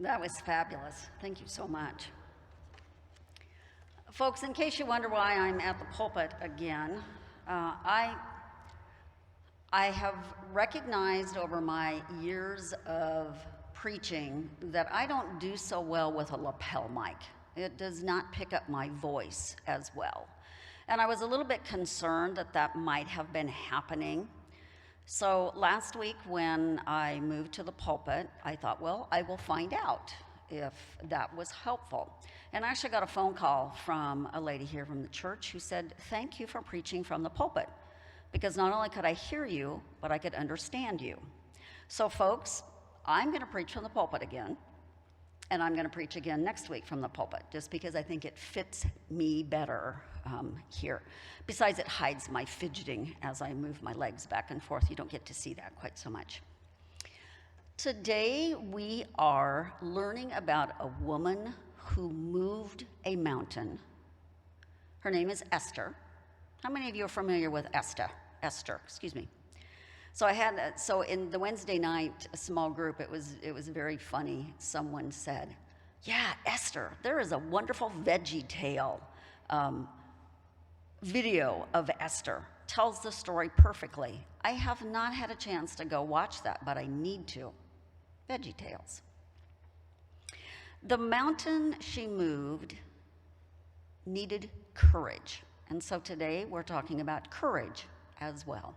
That was fabulous. Thank you so much. Folks, in case you wonder why I'm at the pulpit again, I have recognized over my years of preaching that I don't do so well with a lapel mic. It does not pick up my voice as well. And I was a little bit concerned that that might have been happening. So last week when I moved to the pulpit, I thought, well, I will find out if that was helpful. And I actually got a phone call from a lady here from the church who said, thank you for preaching from the pulpit, because not only could I hear you, but I could understand you. So folks, I'm going to preach from the pulpit again, and I'm going to preach again next week from the pulpit, just because I think it fits me better here. Besides, it hides my fidgeting as I move my legs back and forth. You don't get to see that quite so much. Today, we are learning about a woman who moved a mountain. Her name is Esther. How many of you are familiar with Esther? So in the Wednesday night small group, it was very funny. Someone said, yeah, Esther, there is a wonderful Veggie Tale video of Esther. Tells the story perfectly. I have not had a chance to go watch that, but I need to. Veggie Tales. The mountain she moved needed courage. And so today we're talking about courage as well.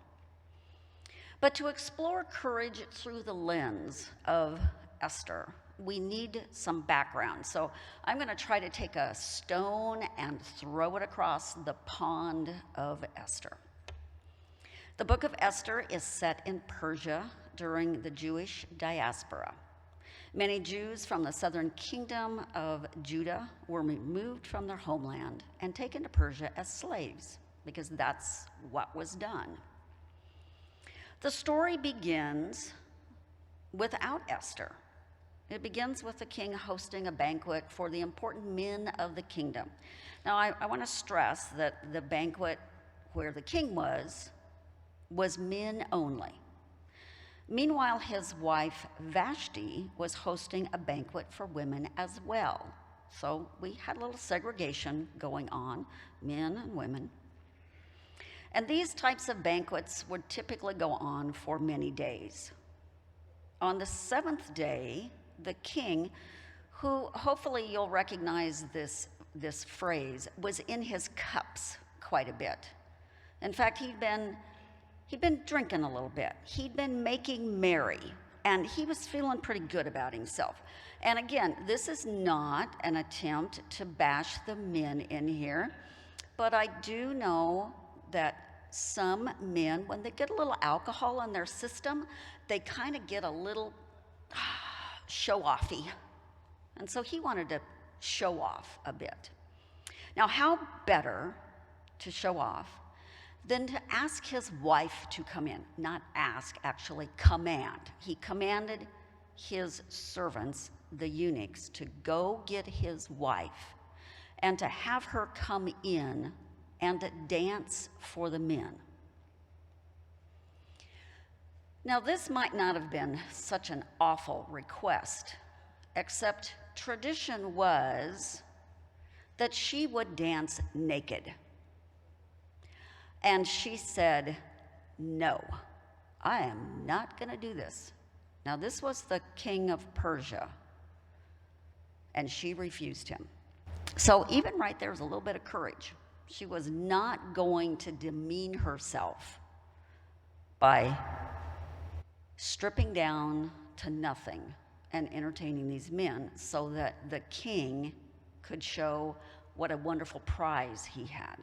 But to explore courage through the lens of Esther, we need some background. So I'm going to try to take a stone and throw it across the pond of Esther. The book of Esther is set in Persia during the Jewish diaspora. Many Jews from the southern kingdom of Judah were removed from their homeland and taken to Persia as slaves, because that's what was done. The story begins without Esther. It begins with the king hosting a banquet for the important men of the kingdom. Now, I want to stress that the banquet where the king was men only. Meanwhile, his wife Vashti was hosting a banquet for women as well. So we had a little segregation going on, men and women. And these types of banquets would typically go on for many days. On the seventh day, the king, who hopefully you'll recognize this phrase, was in his cups quite a bit. In fact, he'd been drinking a little bit. He'd been making merry, and he was feeling pretty good about himself. And again, this is not an attempt to bash the men in here, but I do know that some men, when they get a little alcohol in their system, they kind of get a little show-offy. And so he wanted to show off a bit. Now, how better to show off than to ask his wife to come in? Not ask, actually command. He commanded his servants, the eunuchs, to go get his wife and to have her come in and to dance for the men. Now, this might not have been such an awful request, except tradition was that she would dance naked. And she said, no, I am not going to do this. Now, this was the king of Persia, and she refused him. So even right there was a little bit of courage. She was not going to demean herself by stripping down to nothing and entertaining these men so that the king could show what a wonderful prize he had.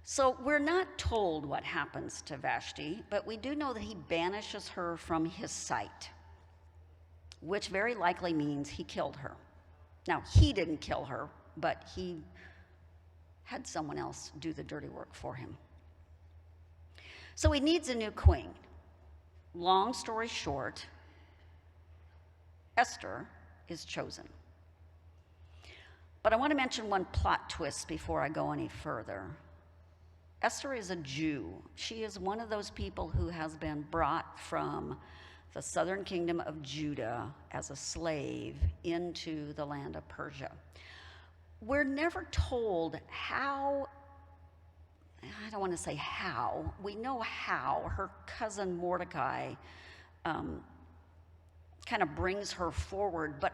So we're not told what happens to Vashti, but we do know that he banishes her from his sight, which very likely means he killed her. Now, he didn't kill her, but he had someone else do the dirty work for him. So he needs a new queen. Long story short, Esther is chosen. But I want to mention one plot twist before I go any further. Esther is a Jew. She is one of those people who has been brought from the southern kingdom of Judah, as a slave into the land of Persia. We're never told how, I don't want to say how, we know how her cousin Mordecai kind of brings her forward, but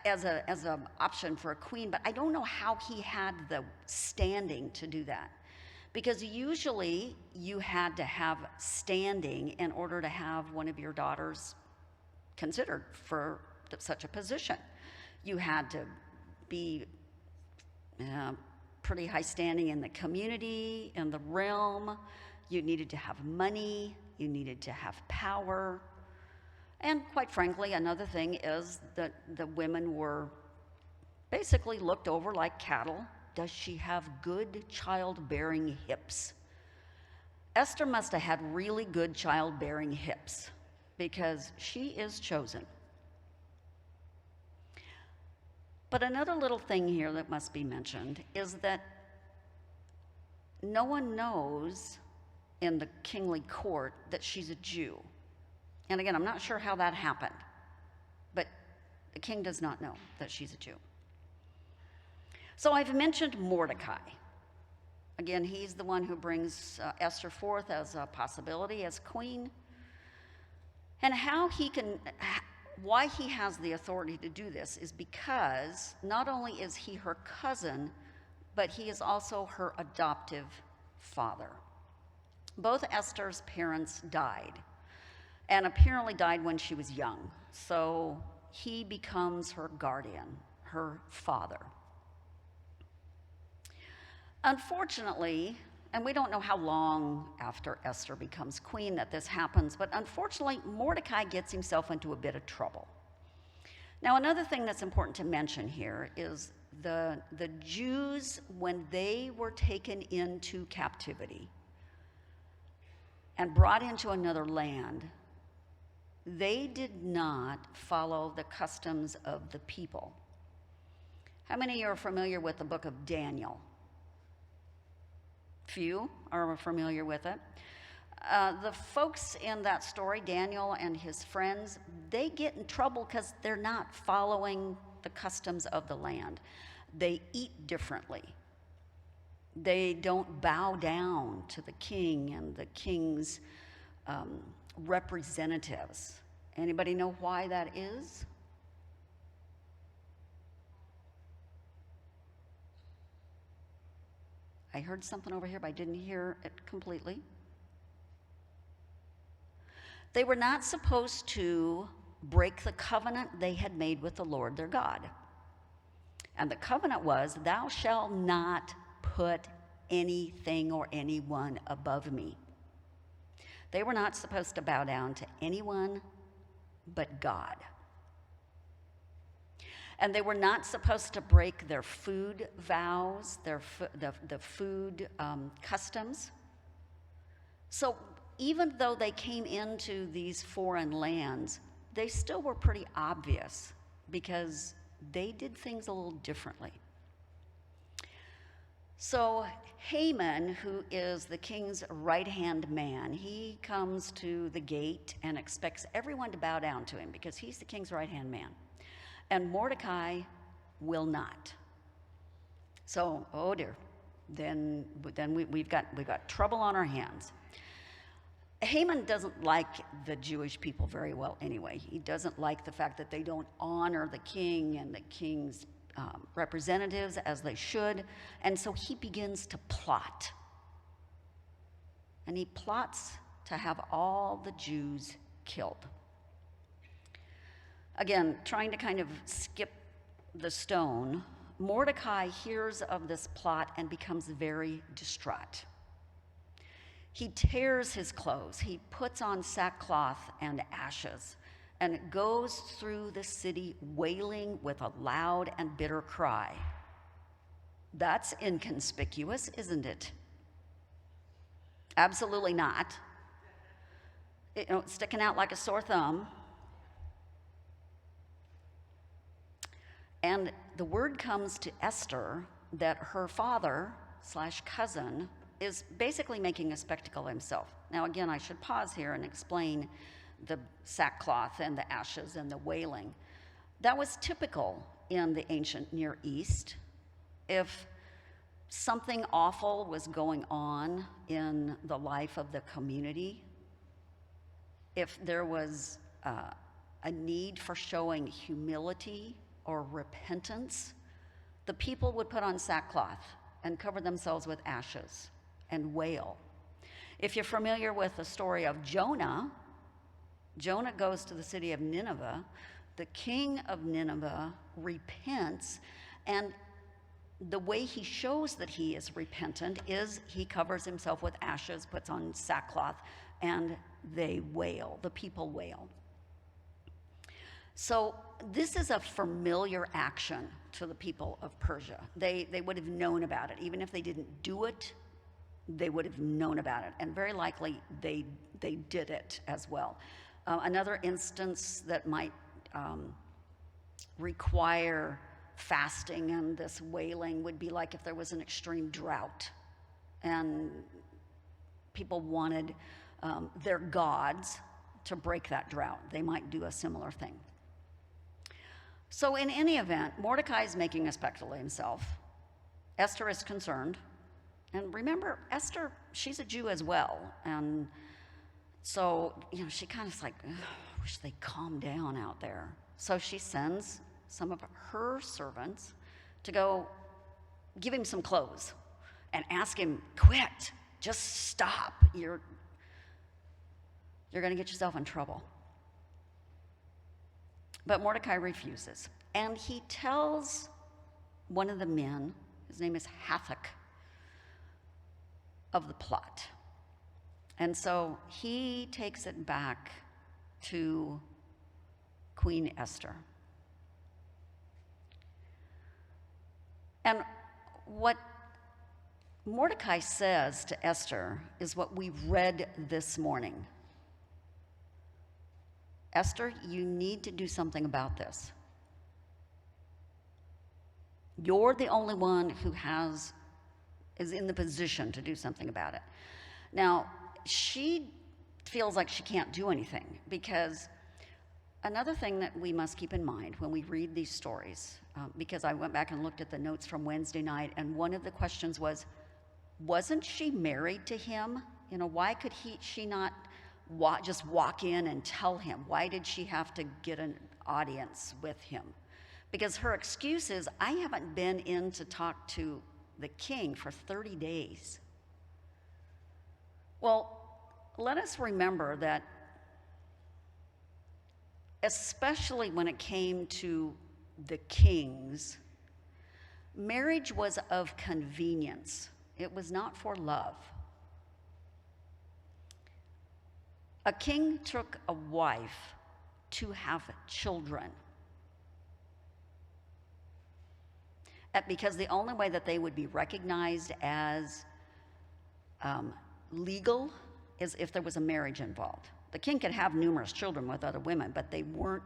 as an option for a queen, but I don't know how he had the standing to do that. Because usually you had to have standing in order to have one of your daughters considered for such a position. You had to be pretty high standing in the community, in the realm. You needed to have money. You needed to have power. And quite frankly, another thing is that the women were basically looked over like cattle. Does she have good childbearing hips? Esther must have had really good childbearing hips because she is chosen. But another little thing here that must be mentioned is that no one knows in the kingly court that she's a Jew. And again, I'm not sure how that happened, but the king does not know that she's a Jew. So I've mentioned Mordecai. Again, he's the one who brings Esther forth as a possibility as queen. And why he has the authority to do this is because not only is he her cousin, but he is also her adoptive father. Both Esther's parents died, and apparently died when she was young. So he becomes her guardian, her father. Unfortunately, and we don't know how long after Esther becomes queen that this happens, but unfortunately, Mordecai gets himself into a bit of trouble. Now, another thing that's important to mention here is the Jews, when they were taken into captivity and brought into another land, they did not follow the customs of the people. How many of you are familiar with the book of Daniel? Few are familiar with it. The folks in that story, Daniel and his friends, they get in trouble because they're not following the customs of the land. They eat differently. They don't bow down to the king and the king's representatives. Anybody know why that is? I heard something over here, but I didn't hear it completely. They were not supposed to break the covenant they had made with the Lord their God. And the covenant was, thou shalt not put anything or anyone above me. They were not supposed to bow down to anyone but God. And they were not supposed to break their food vows, the food customs. So even though they came into these foreign lands, they still were pretty obvious because they did things a little differently. So Haman, who is the king's right-hand man, he comes to the gate and expects everyone to bow down to him because he's the king's right-hand man. And Mordecai will not. So, oh dear, then we've got trouble on our hands. Haman doesn't like the Jewish people very well anyway. He doesn't like the fact that they don't honor the king and the king's representatives as they should. And so he begins to plot. And he plots to have all the Jews killed. Again, trying to kind of skip the stone, Mordecai hears of this plot and becomes very distraught. He tears his clothes, he puts on sackcloth and ashes, and goes through the city wailing with a loud and bitter cry. That's inconspicuous, isn't it? Absolutely not. Sticking out like a sore thumb. And the word comes to Esther that her father/cousin is basically making a spectacle of himself. Now, again, I should pause here and explain the sackcloth and the ashes and the wailing. That was typical in the ancient Near East. If something awful was going on in the life of the community, if there was a need for showing humility or repentance, the people would put on sackcloth and cover themselves with ashes and wail. If you're familiar with the story of Jonah, Jonah goes to the city of Nineveh. The king of Nineveh repents, and the way he shows that he is repentant is he covers himself with ashes, puts on sackcloth, and they wail. The people wail. So this is a familiar action to the people of Persia. They would have known about it. Even if they didn't do it, they would have known about it. And very likely they did it as well. Another instance that might require fasting and this wailing would be like if there was an extreme drought and people wanted their gods to break that drought. They might do a similar thing. So in any event, Mordecai is making a spectacle of himself. Esther is concerned. And remember, Esther, she's a Jew as well. And so, she kind of is like, I wish they'd calm down out there. So she sends some of her servants to go give him some clothes and ask him, quit, just stop. You're going to get yourself in trouble. But Mordecai refuses. And he tells one of the men, his name is Hathach, of the plot. And so he takes it back to Queen Esther. And what Mordecai says to Esther is what we read this morning. Esther, you need to do something about this. You're the only one who is in the position to do something about it. Now, she feels like she can't do anything, because another thing that we must keep in mind when we read these stories, because I went back and looked at the notes from Wednesday night, and one of the questions was, wasn't she married to him? Why could she not just walk in and tell him? Why did she have to get an audience with him? Because her excuse is, I haven't been in to talk to the king for 30 days. Well, let us remember that, especially when it came to the kings, marriage was of convenience. It was not for love. A king took a wife to have children, because the only way that they would be recognized as legal is if there was a marriage involved. The king could have numerous children with other women, but they weren't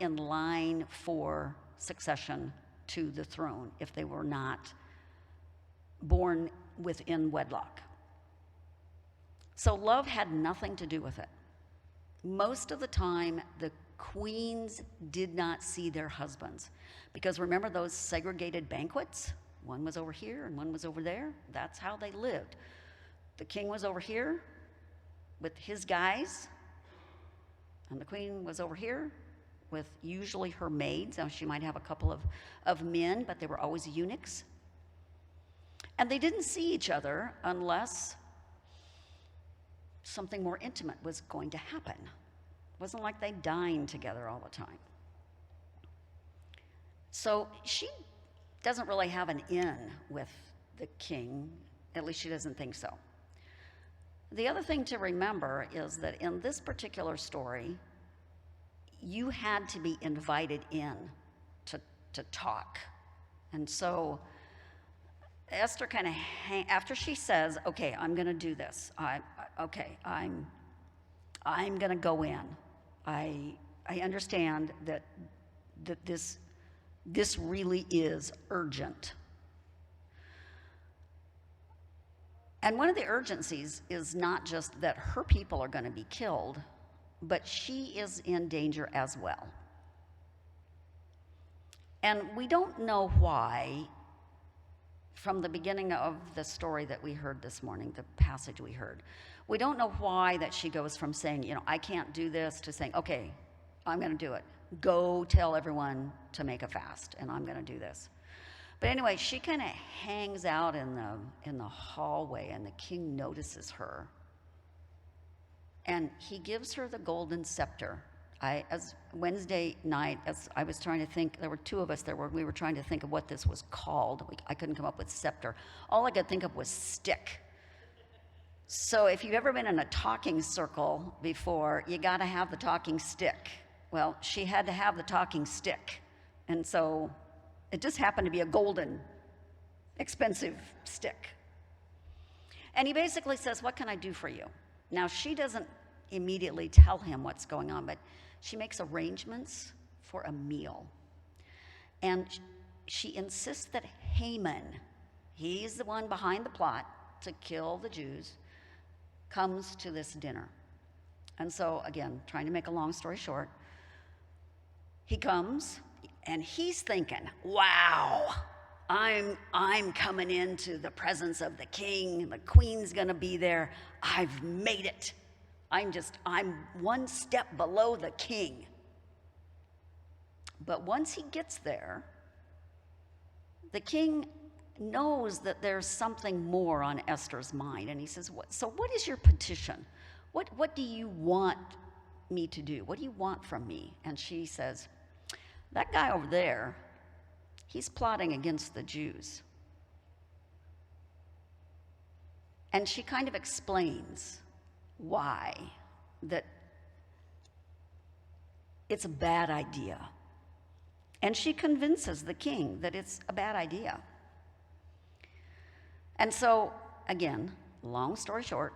in line for succession to the throne if they were not born within wedlock. So love had nothing to do with it. Most of the time, the queens did not see their husbands, because remember those segregated banquets? One was over here and one was over there. That's how they lived. The king was over here with his guys, and the queen was over here with usually her maids. Now, she might have a couple of men, but they were always eunuchs. And they didn't see each other unless something more intimate was going to happen. It wasn't like they dined together all the time. So she doesn't really have an in with the king. At least she doesn't think so. The other thing to remember is that in this particular story, you had to be invited in to talk. And so Esther kind of, after she says, okay, I'm going to do this. I'm going to go in. I understand that this really is urgent. And one of the urgencies is not just that her people are going to be killed, but she is in danger as well. And we don't know why, from the beginning of the story that we heard this morning, the passage we heard, we don't know why that she goes from saying, I can't do this, to saying, okay, I'm going to do it. Go tell everyone to make a fast, and I'm going to do this. But anyway, she kind of hangs out in the hallway, and the king notices her. And he gives her the golden scepter. As Wednesday night, as I was trying to think, there were two of us we were trying to think of what this was called. I couldn't come up with scepter. All I could think of was stick. So if you've ever been in a talking circle before, you got to have the talking stick. Well, she had to have the talking stick. And so it just happened to be a golden, expensive stick. And he basically says, what can I do for you? Now, she doesn't immediately tell him what's going on, but she makes arrangements for a meal. And she insists that Haman, he's the one behind the plot to kill the Jews, comes to this dinner. And so, again, trying to make a long story short, he comes, and he's thinking, wow, I'm coming into the presence of the king. The queen's going to be there. I've made it. I'm one step below the king. But once he gets there, the king knows that there's something more on Esther's mind. And he says, what is your petition? What do you want me to do? What do you want from me? And she says, that guy over there, he's plotting against the Jews. And she kind of explains why, that it's a bad idea. And she convinces the king that it's a bad idea. And so, again, long story short,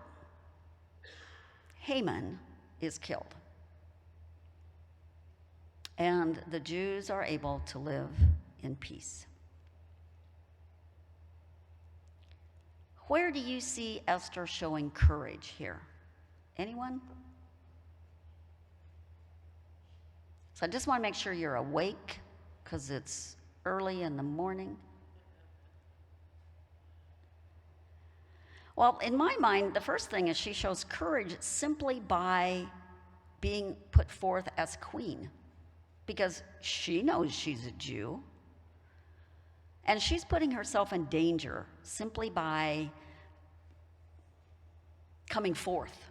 Haman is killed. And the Jews are able to live in peace. Where do you see Esther showing courage here? Anyone? So I just want to make sure you're awake, because it's early in the morning. Well, in my mind, the first thing is she shows courage simply by being put forth as queen, because she knows she's a Jew. And she's putting herself in danger simply by coming forth.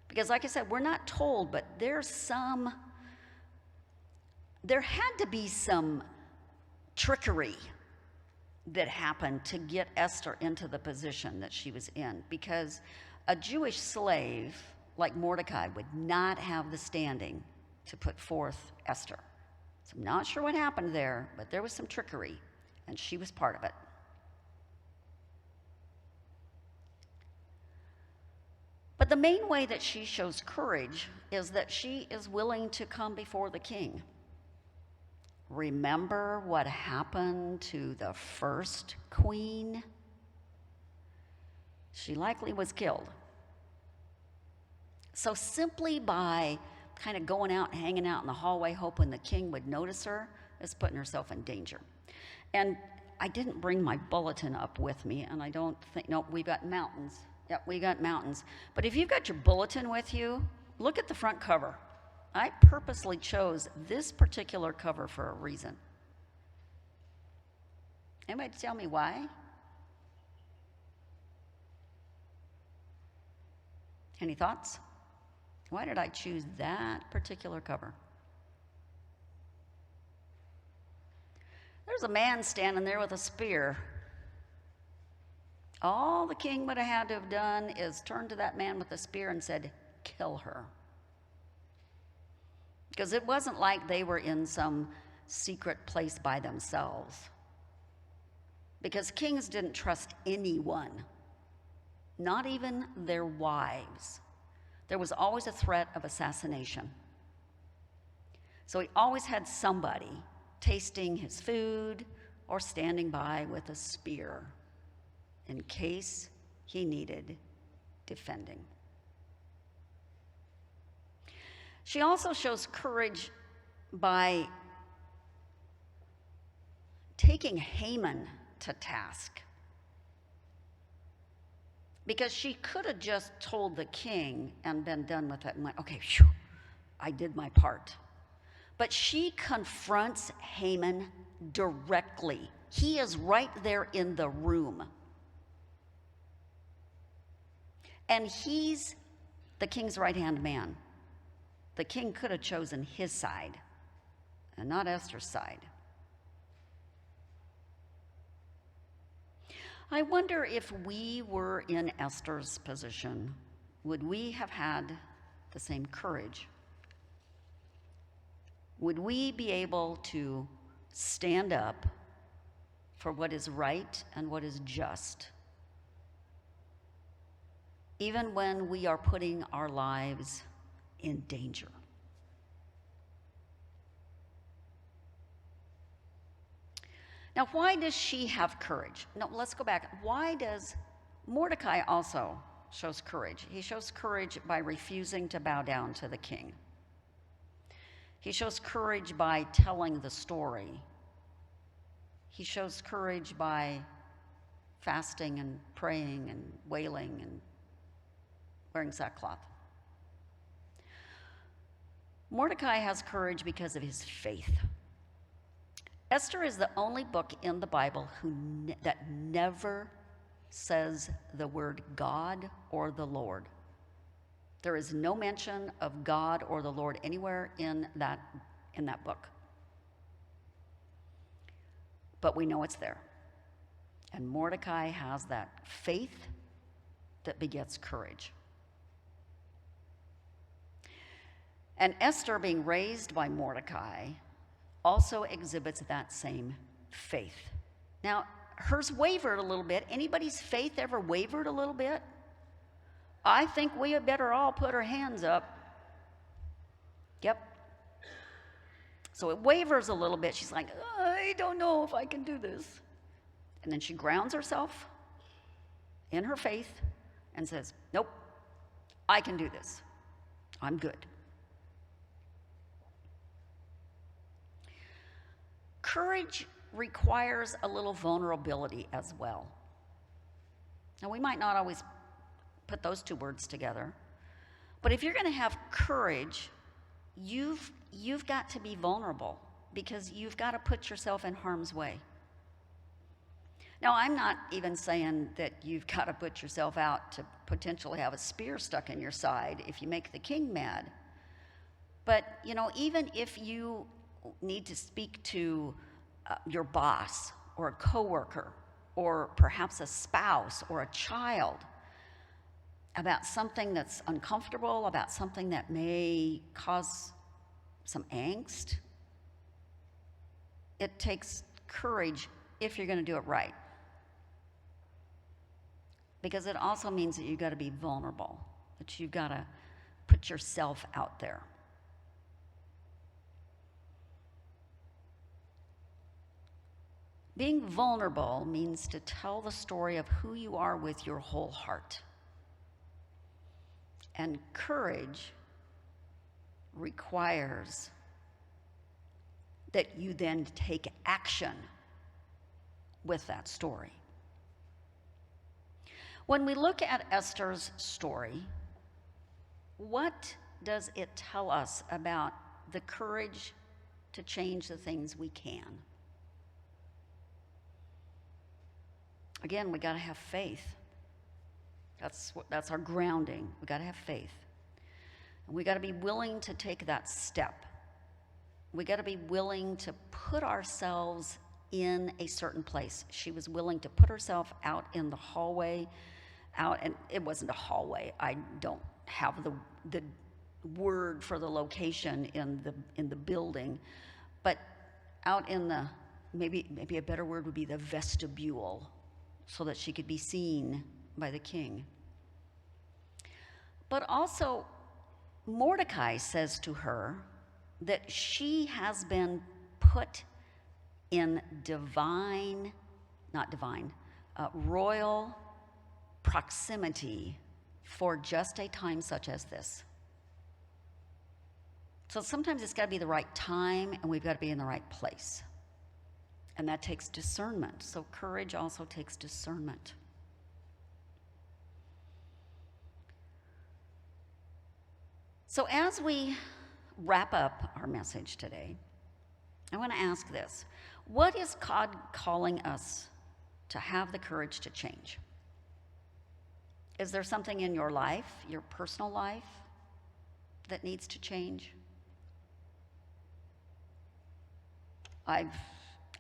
Because like I said, we're not told, but there had to be some trickery that happened to get Esther into the position that she was in. Because a Jewish slave like Mordecai would not have the standing to put forth Esther. So I'm not sure what happened there, but there was some trickery, and she was part of it. But the main way that she shows courage is that she is willing to come before the king. Remember what happened to the first queen? She likely was killed. So simply by kind of going out and hanging out in the hallway hoping the king would notice her is putting herself in danger. And I didn't bring my bulletin up with me, and I don't think, no, we've got mountains. Yep, we got mountains. But if you've got your bulletin with you, look at the front cover. I purposely chose this particular cover for a reason. Anybody tell me why? Any thoughts? Why did I choose that particular cover? There's a man standing there with a spear. All the king would have had to have done is turn to that man with the spear and said, kill her. Because it wasn't like they were in some secret place by themselves. Because kings didn't trust anyone, not even their wives. There was always a threat of assassination. So he always had somebody tasting his food or standing by with a spear in case he needed defending. She also shows courage by taking Haman to task. Because she could have just told the king and been done with it and went, okay, phew, I did my part. But she confronts Haman directly. He is right there in the room. And he's the king's right-hand man. The king could have chosen his side and not Esther's side. I wonder if we were in Esther's position, would we have had the same courage? Would we be able to stand up for what is right and what is just, even when we are putting our lives in danger? Now, why does she have courage? No, let's go back. Why does Mordecai also shows courage? He shows courage by refusing to bow down to the king. He shows courage by telling the story. He shows courage by fasting and praying and wailing and wearing sackcloth. Mordecai has courage because of his faith. Esther is the only book in the Bible that never says the word God or the Lord. There is no mention of God or the Lord anywhere in that book. But we know it's there. And Mordecai has that faith that begets courage. And Esther, being raised by Mordecai, also exhibits that same faith. Now, hers wavered a little bit. Anybody's faith ever wavered a little bit? I think we had better all put our hands up. Yep. So it wavers a little bit. She's like, I don't know if I can do this. And then she grounds herself in her faith and says, nope, I can do this. I'm good. Courage requires a little vulnerability as well. Now, we might not always put those two words together, but if you're going to have courage, you've got to be vulnerable, because you've got to put yourself in harm's way. Now, I'm not even saying that you've got to put yourself out to potentially have a spear stuck in your side if you make the king mad. But, even if you need to speak to your boss or a coworker or perhaps a spouse or a child about something that's uncomfortable, about something that may cause some angst, it takes courage if you're going to do it right. Because it also means that you've got to be vulnerable, that you've got to put yourself out there. Being vulnerable means to tell the story of who you are with your whole heart. And courage requires that you then take action with that story. When we look at Esther's story, what does it tell us about the courage to change the things we can? Again, we got to have faith. That's our grounding. We got to have faith. And we got to be willing to take that step. We got to be willing to put ourselves in a certain place. She was willing to put herself out in the hallway, and it wasn't a hallway. I don't have the word for the location in the building, but out in the maybe a better word would be the vestibule, so that she could be seen by the king. But also, Mordecai says to her that she has been put in royal proximity for just a time such as this. So sometimes it's got to be the right time, and we've got to be in the right place. And that takes discernment. So courage also takes discernment. So as we wrap up our message today, I want to ask this. What is God calling us to have the courage to change? Is there something in your life, your personal life, that needs to change? I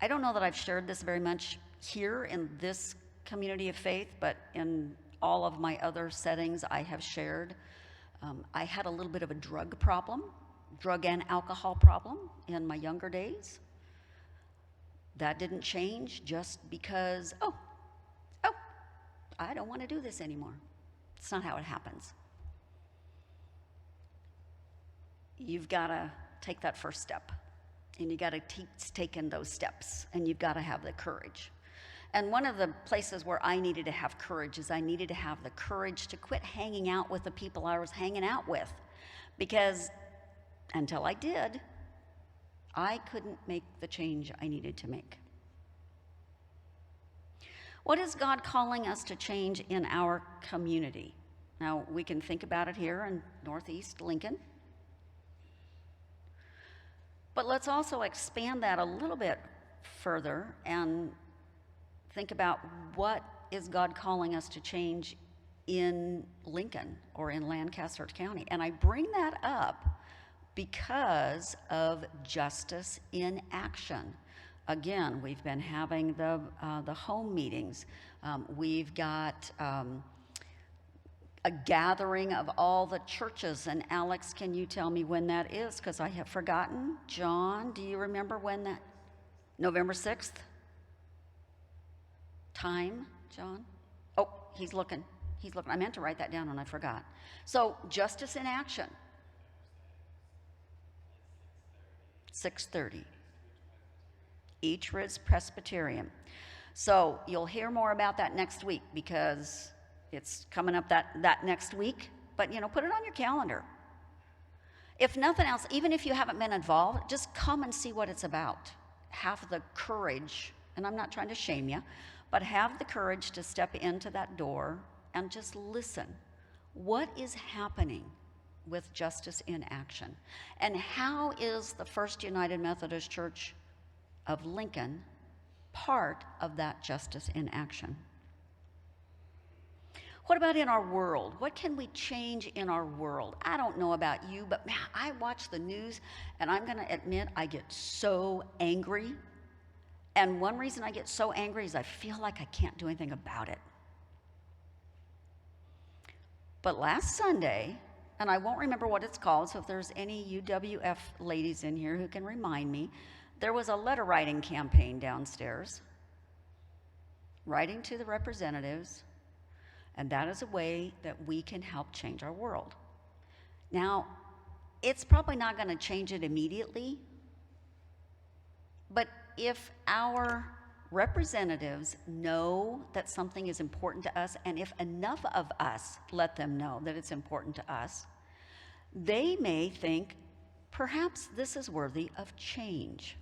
don't know that I've shared this very much here in this community of faith, but in all of my other settings I have shared. I had a little bit of a drug and alcohol problem in my younger days. That didn't change just because, I don't want to do this anymore. It's not how it happens. You've got to take that first step, and you got to keep taking those steps, and you've got to have the courage. And one of the places where I needed to have courage is I needed to have the courage to quit hanging out with the people I was hanging out with, because until I did, I couldn't make the change I needed to make. What is God calling us to change in our community? Now, we can think about it here in Northeast Lincoln. But let's also expand that a little bit further and think about what is God calling us to change in Lincoln or in Lancaster County. And I bring that up because of Justice in Action. Again, we've been having the home meetings. We've got a gathering of all the churches. And Alex, can you tell me when that is? Because I have forgotten. John, do you remember when that? November 6th? Time, John? Oh, he's looking. I meant to write that down and I forgot. So, Justice in Action. 6:30. Each Ridge Presbyterian. So you'll hear more about that next week because it's coming up that next week. But, put it on your calendar. If nothing else, even if you haven't been involved, just come and see what it's about. Have the courage, and I'm not trying to shame you, but have the courage to step into that door and just listen. What is happening with Justice in Action? And how is the First United Methodist Church of Lincoln part of that Justice in Action? What about in our world? What can we change in our world? I don't know about you, but man, I watch the news and I'm going to admit I get so angry. And one reason I get so angry is I feel like I can't do anything about it. But last Sunday, and I won't remember what it's called, so if there's any UWF ladies in here who can remind me, there was a letter writing campaign downstairs, writing to the representatives, and that is a way that we can help change our world. Now, it's probably not going to change it immediately, but if our representatives know that something is important to us, and if enough of us let them know that it's important to us, they may think, perhaps this is worthy of change.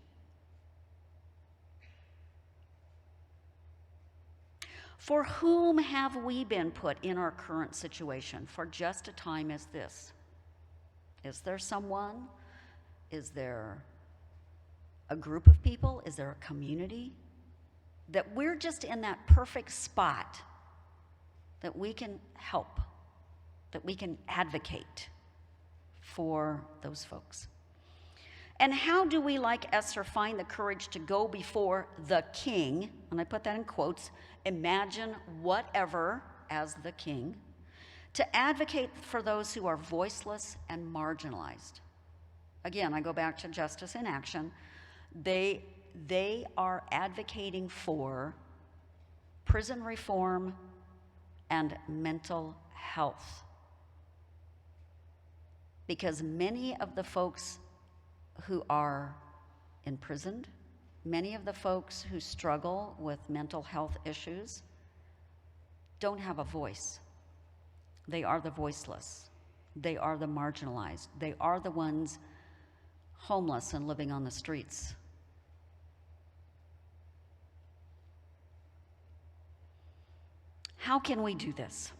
For whom have we been put in our current situation for just a time as this? Is there someone? Is there a group of people? Is there a community? That we're just in that perfect spot that we can help, that we can advocate for those folks. And how do we, like Esther, find the courage to go before the king, and I put that in quotes, imagine whatever as the king, to advocate for those who are voiceless and marginalized? Again, I go back to Justice in Action. They are advocating for prison reform and mental health. Because many of the folks who are imprisoned, many of the folks who struggle with mental health issues don't have a voice. They are the voiceless. They are the marginalized. They are the ones homeless and living on the streets. How can we do this?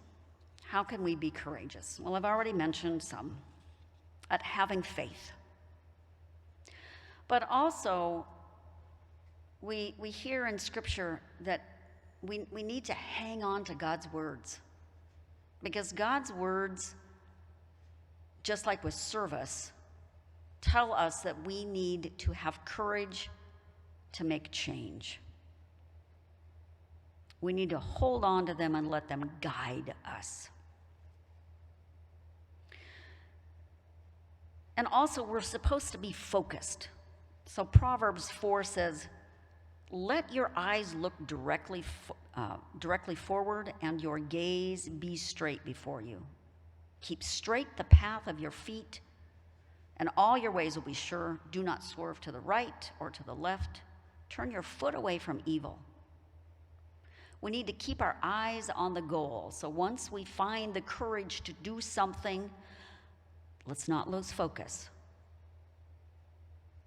How can we be courageous? Well, I've already mentioned some. At having faith. But also, we hear in Scripture that we need to hang on to God's words. Because God's words, just like with service, tell us that we need to have courage to make change. We need to hold on to them and let them guide us. And also, we're supposed to be focused. So Proverbs 4 says, let your eyes look directly forward and your gaze be straight before you. Keep straight the path of your feet, and all your ways will be sure. Do not swerve to the right or to the left. Turn your foot away from evil. We need to keep our eyes on the goal. So once we find the courage to do something, let's not lose focus.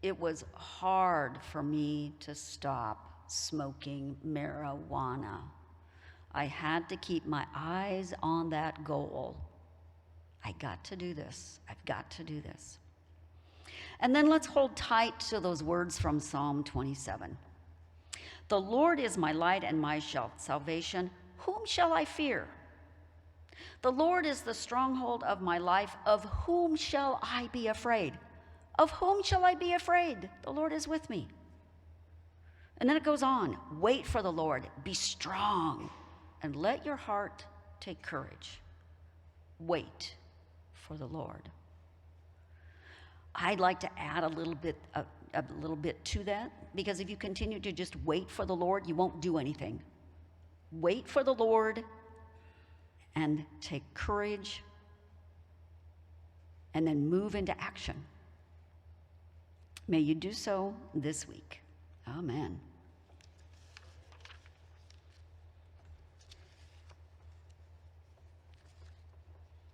It was hard for me to stop smoking marijuana. I had to keep my eyes on that goal. I got to do this. I've got to do this. And then let's hold tight to those words from Psalm 27. The Lord is my light and my salvation. Whom shall I fear? The Lord is the stronghold of my life. Of whom shall I be afraid? Of whom shall I be afraid? The Lord is with me. And then it goes on. Wait for the Lord. Be strong. And let your heart take courage. Wait for the Lord. I'd like to add a little bit to that, because if you continue to just wait for the Lord, you won't do anything. Wait for the Lord and take courage, and then move into action. May you do so this week. Amen.